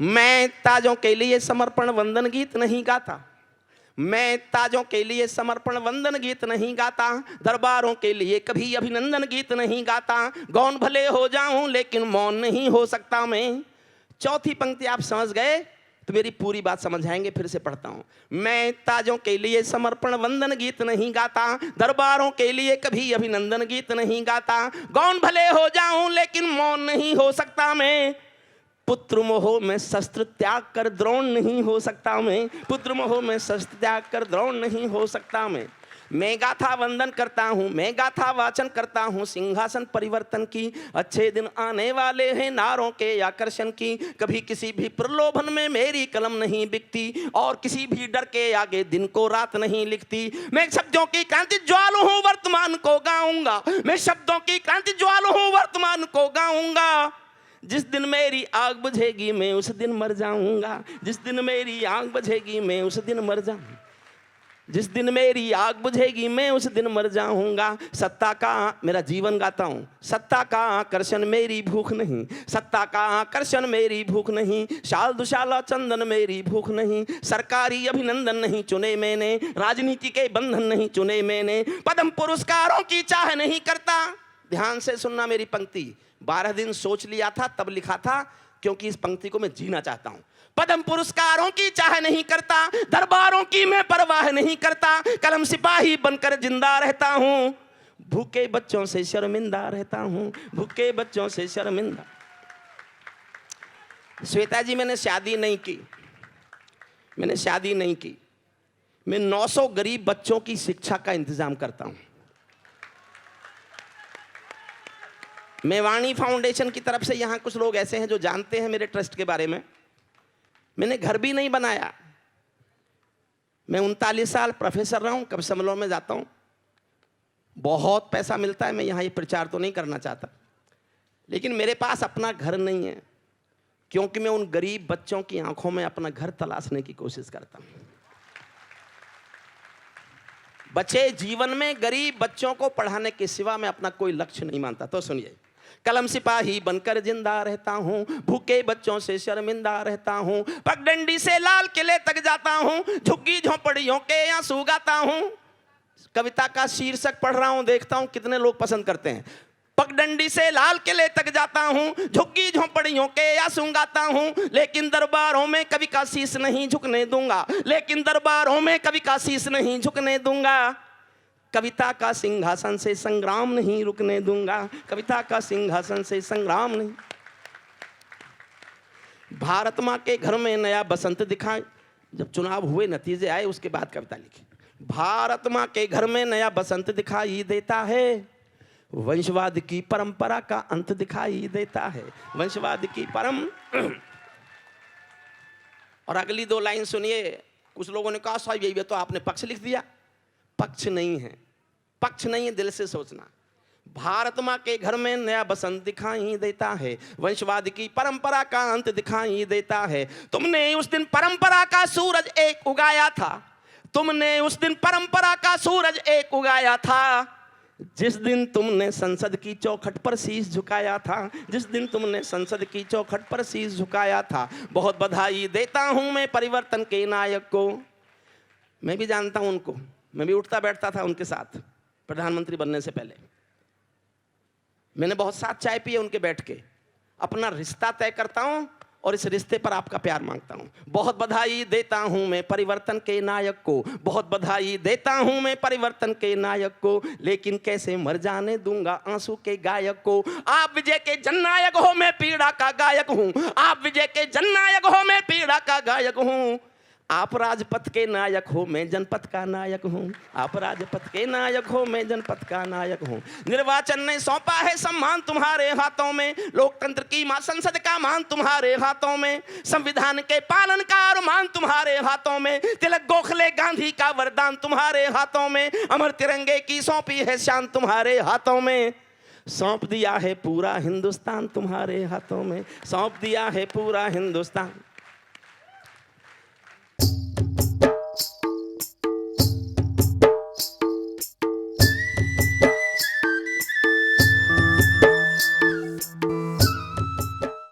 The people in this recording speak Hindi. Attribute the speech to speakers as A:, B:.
A: मैं ताजों के लिए समर्पण वंदन गीत नहीं गाता, मैं ताजों के लिए समर्पण वंदन गीत नहीं गाता, दरबारों के लिए कभी अभिनंदन गीत नहीं गाता। गौन भले हो जाऊं लेकिन मौन नहीं हो सकता मैं। चौथी पंक्ति आप समझ गए तो मेरी पूरी बात समझ आएंगे। फिर से पढ़ता हूं। मैं ताजों के लिए समर्पण वंदन गीत नहीं गाता, दरबारों के लिए कभी अभिनंदन गीत नहीं गाता। गौन भले हो जाऊं लेकिन मौन नहीं हो सकता मैं। पुत्र मोह में शस्त्र त्याग कर द्रोण नहीं हो सकता मैं। पुत्र मोह में शस्त्र त्याग कर द्रोण नहीं हो सकता मैं गाथा वंदन करता हूँ, मैं गाथा वाचन करता हूँ सिंहासन परिवर्तन की। अच्छे दिन आने वाले हैं नारों के आकर्षण की। कभी किसी भी प्रलोभन में मेरी कलम नहीं बिकती, और किसी भी डर के आगे दिन को रात नहीं लिखती। मैं शब्दों की क्रांति ज्वाल हूँ, वर्तमान को गाऊंगा। मैं शब्दों की क्रांति ज्वाल हूँ, वर्तमान को गाऊंगा। जिस दिन मेरी आग बुझेगी मैं उस दिन मर जाऊंगा। जिस दिन मेरी आग बुझेगी मैं उस दिन मर जाऊंगा। जिस दिन मेरी आग बुझेगी मैं उस दिन मर जाऊंगा। सत्ता का मेरा जीवन गाता हूँ। सत्ता का आकर्षण मेरी भूख नहीं, सत्ता का आकर्षण मेरी भूख नहीं। शाल दुशाला चंदन मेरी भूख नहीं। सरकारी अभिनंदन नहीं चुने मैंने, राजनीति के बंधन नहीं चुने मैंने। पद्म पुरस्कारों की चाह नहीं करता। ध्यान से सुनना मेरी पंक्ति, 12 दिन सोच लिया था तब लिखा था, क्योंकि इस पंक्ति को मैं जीना चाहता हूं। पद्म पुरस्कारों की चाह नहीं करता, दरबारों की मैं परवाह नहीं करता। कलम सिपाही बनकर जिंदा रहता हूं, भूखे बच्चों से शर्मिंदा रहता हूं, भूखे बच्चों से शर्मिंदा। श्वेता जी, मैंने शादी नहीं की, मैंने शादी नहीं की। मैं 900 गरीब बच्चों की शिक्षा का इंतजाम करता हूं। मैं वाणी फाउंडेशन की तरफ से, यहाँ कुछ लोग ऐसे हैं जो जानते हैं मेरे ट्रस्ट के बारे में, मैंने घर भी नहीं बनाया। मैं 39 साल प्रोफेसर रहा हूँ, कब सम्मेलनों में जाता हूँ, बहुत पैसा मिलता है। मैं यहाँ ये प्रचार तो नहीं करना चाहता, लेकिन मेरे पास अपना घर नहीं है, क्योंकि मैं उन गरीब बच्चों की आंखों में अपना घर तलाशने की कोशिश करता हूँ। बचे जीवन में गरीब बच्चों को पढ़ाने के सिवा मैं अपना कोई लक्ष्य नहीं मानता। तो सुनिए, कलम सिपाही बनकर जिंदा रहता हूँ, भूखे बच्चों से शर्मिंदा रहता हूँ। पगडंडी से लाल किले तक जाता हूँ, झुग्गी झोंपड़ियों के आंसू गाता हूँ। कविता का शीर्षक पढ़ रहा हूँ, देखता हूँ कितने लोग पसंद करते हैं। पगडंडी से लाल किले तक जाता हूँ, झुग्गी झोंपड़ियों के आंसू गाता हूँ। लेकिन दरबारों में कभी का शीश नहीं झुकने दूंगा, लेकिन दरबारों में कभी का शीश नहीं झुकने दूंगा। कविता का सिंहासन से संग्राम नहीं रुकने दूंगा, कविता का सिंहासन से संग्राम नहीं। भारत माँ के घर में नया बसंत दिखा, जब चुनाव हुए नतीजे आए उसके बाद कविता लिखी। भारत माँ के घर में नया बसंत दिखाई देता है, वंशवाद की परंपरा का अंत दिखाई देता है, वंशवाद की और अगली 2 लाइन सुनिए। कुछ लोगों ने कहा साहब यही तो आपने पक्ष लिख दिया। पक्ष नहीं है, पक्ष नहीं है, दिल से सोचना। भारत माँ के घर में नया बसंत दिखाई देता है, वंशवाद की परंपरा का अंत दिखाई देता है। तुमने उस दिन परंपरा का सूरज एक उगाया था, तुमने उस दिन परंपरा का सूरज एक उगाया था। जिस दिन तुमने संसद की चौखट पर शीश झुकाया था, जिस दिन तुमने संसद की चौखट पर शीश झुकाया था। बहुत बधाई देता हूं मैं परिवर्तन के नायक को। मैं भी जानता हूं उनको, मैं भी उठता बैठता था उनके साथ प्रधानमंत्री बनने से पहले। मैंने बहुत साथ चाय पिए उनके बैठ के। अपना रिश्ता तय करता हूं और इस रिश्ते पर आपका प्यार मांगता हूं। बहुत बधाई देता हूं मैं परिवर्तन के नायक को, बहुत बधाई देता हूं मैं परिवर्तन के नायक को। लेकिन कैसे मर जाने दूंगा आंसू के गायक को। आप विजय के जननायक हो, मैं पीड़ा का गायक हूं। आप विजय के जननायक हो, मैं पीड़ा का गायक हूं। आप राजपथ के नायक हो, मैं जनपथ का नायक हूँ। आप राजपथ के नायक हो, मैं जनपथ का नायक हूँ। निर्वाचन ने सौंपा है सम्मान तुम्हारे हाथों में, लोकतंत्र की मां संसद का मान तुम्हारे हाथों में, संविधान के पालन का अरमान तुम्हारे हाथों में, तिलक गोखले गांधी का वरदान तुम्हारे हाथों में, अमर तिरंगे की सौंपी है शान तुम्हारे हाथों में। सौंप दिया है पूरा हिंदुस्तान तुम्हारे हाथों में, सौंप दिया है पूरा हिंदुस्तान।